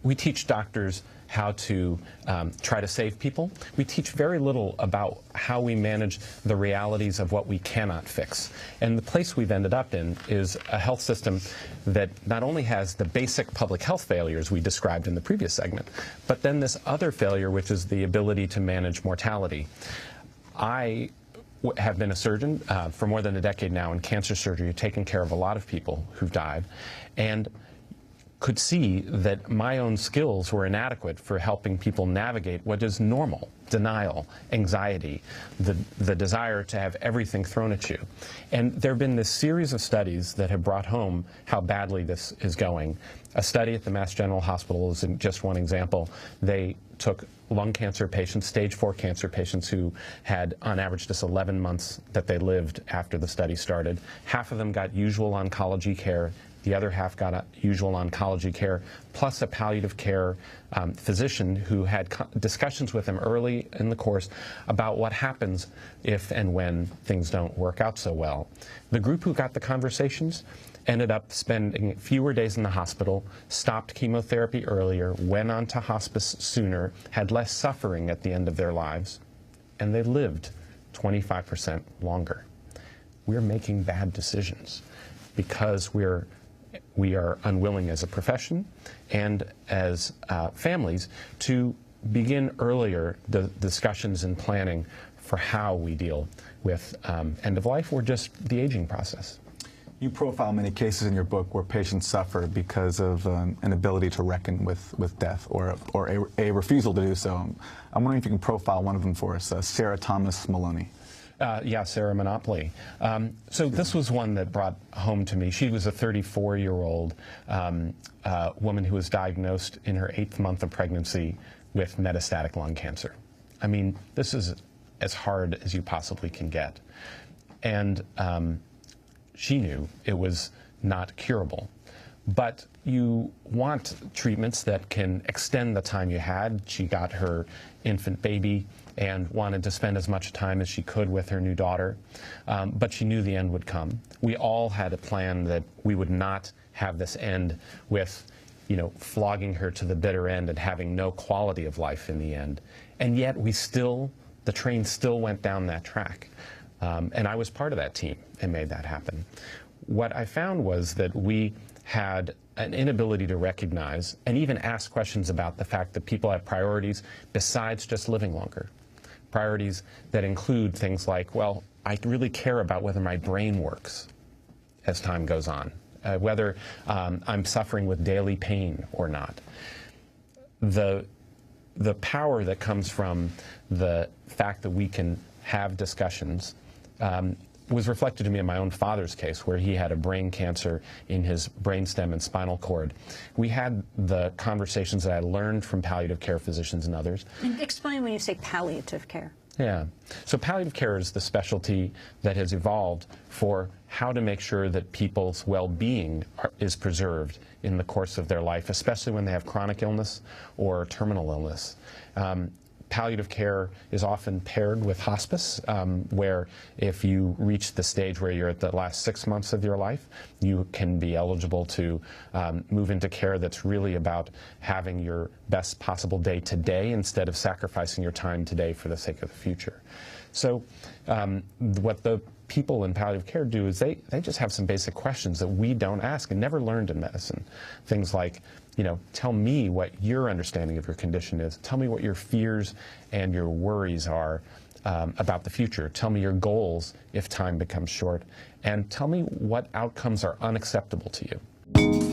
we teach doctors how to try to save people. We teach very little about how we manage the realities of what we cannot fix. And the place we've ended up in is a health system that not only has the basic public health failures we described in the previous segment, but then this other failure, which is the ability to manage mortality. I have been a surgeon for more than a decade now in cancer surgery, taken care of a lot of people who've died, and could see that my own skills were inadequate for helping people navigate what is normal: denial, anxiety, the desire to have everything thrown at you. And there have been this series of studies that have brought home how badly this is going. A study at the Mass General Hospital is just one example. They took lung cancer patients, stage 4 cancer patients, who had on average just 11 months that they lived after the study started. Half of them got usual oncology care. The other half got a usual oncology care, plus a palliative care physician who had discussions with them early in the course about what happens if and when things don't work out so well. The group who got the conversations ended up spending fewer days in the hospital, stopped chemotherapy earlier, went on to hospice sooner, had less suffering at the end of their lives, and they lived 25% longer. We're making bad decisions because we are unwilling as a profession and as families to begin earlier the discussions and planning for how we deal with end of life or just the aging process. You profile many cases in your book where patients suffer because of an inability to reckon with death or a refusal to do so. I'm wondering if you can profile one of them for us, Sarah Thomas Maloney. Yeah, Sarah Monopoly. So this was one that brought home to me. She was a 34-year-old woman who was diagnosed in her 8th month of pregnancy with metastatic lung cancer. I mean, this is as hard as you possibly can get. And she knew it was not curable. But you want treatments that can extend the time you had. She got her infant baby and wanted to spend as much time as she could with her new daughter. But she knew the end would come. We all had a plan that we would not have this end with, flogging her to the bitter end and having no quality of life in the end. And yet the train still went down that track. And I was part of that team and made that happen. What I found was that we had an inability to recognize and even ask questions about the fact that people have priorities besides just living longer. Priorities that include things like, well, I really care about whether my brain works as time goes on, whether I'm suffering with daily pain or not. The power that comes from the fact that we can have discussions was reflected to me in my own father's case, where he had a brain cancer in his brainstem and spinal cord. We had the conversations that I learned from palliative care physicians and others. And explain when you say palliative care. Yeah. So palliative care is the specialty that has evolved for how to make sure that people's well-being is preserved in the course of their life, especially when they have chronic illness or terminal illness. Palliative care is often paired with hospice, where if you reach the stage where you're at the last 6 months of your life, you can be eligible to move into care that's really about having your best possible day today instead of sacrificing your time today for the sake of the future. So what the people in palliative care do is they just have some basic questions that we don't ask and never learned in medicine. Things like, tell me what your understanding of your condition is. Tell me what your fears and your worries are about the future. Tell me your goals if time becomes short. And tell me what outcomes are unacceptable to you.